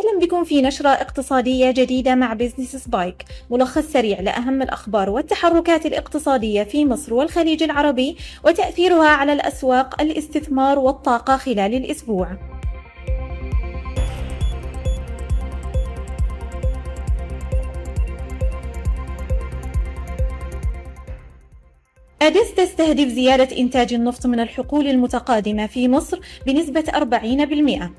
أهلا بكم في نشرة اقتصادية جديدة مع بيزنس سبايك، ملخص سريع لأهم الأخبار والتحركات الاقتصادية في مصر والخليج العربي وتأثيرها على الأسواق، الاستثمار والطاقة خلال الأسبوع. أديس تستهدف زيادة إنتاج النفط من الحقول المتقادمة في مصر بنسبة 40%.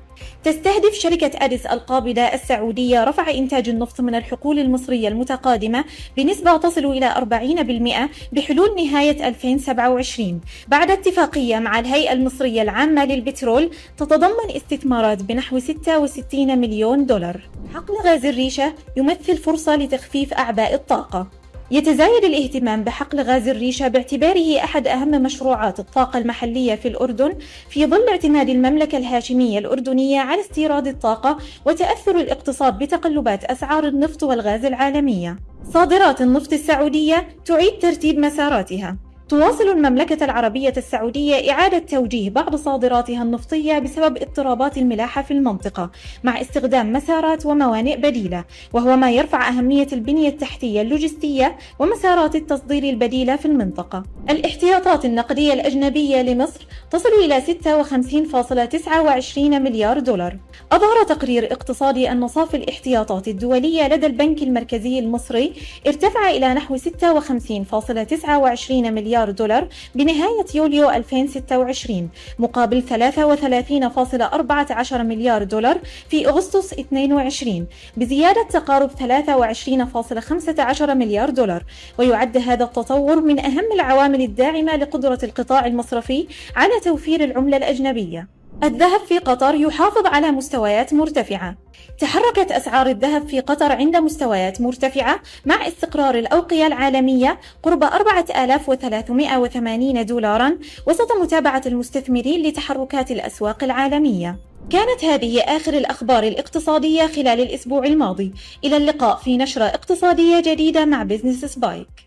تستهدف شركة أديس القابضة السعودية رفع إنتاج النفط من الحقول المصرية المتقادمة بنسبة تصل إلى 40% بحلول نهاية 2027 بعد اتفاقية مع الهيئة المصرية العامة للبترول تتضمن استثمارات بنحو 66 مليون دولار. حقل غاز الريشة يمثل فرصة لتخفيف أعباء الطاقة. يتزايد الاهتمام بحقل غاز الريشة باعتباره أحد أهم مشروعات الطاقة المحلية في الأردن في ظل اعتماد المملكة الهاشمية الأردنية على استيراد الطاقة وتأثر الاقتصاد بتقلبات أسعار النفط والغاز العالمية. صادرات النفط السعودية تعيد ترتيب مساراتها. تواصل المملكة العربية السعودية إعادة توجيه بعض صادراتها النفطية بسبب اضطرابات الملاحة في المنطقة مع استخدام مسارات وموانئ بديلة، وهو ما يرفع أهمية البنية التحتية اللوجستية ومسارات التصدير البديلة في المنطقة. الاحتياطات النقدية الأجنبية لمصر تصل إلى 56.29 مليار دولار. أظهر تقرير اقتصادي أن صافي الاحتياطات الدولية لدى البنك المركزي المصري ارتفع إلى نحو 56.29 مليار دولار بنهاية يوليو 2026 مقابل 33.14 مليار دولار في أغسطس 22 بزيادة تقارب 23.15 مليار دولار. ويعد هذا التطور من أهم العوامل الداعمة لقدرة القطاع المصرفي على توفير العملة الأجنبية. الذهب في قطر يحافظ على مستويات مرتفعة. تحركت أسعار الذهب في قطر عند مستويات مرتفعة مع استقرار الأوقية العالمية قرب 4380 دولارا وسط متابعة المستثمرين لتحركات الأسواق العالمية. كانت هذه آخر الأخبار الاقتصادية خلال الأسبوع الماضي. إلى اللقاء في نشرة اقتصادية جديدة مع بيزنس سبايك.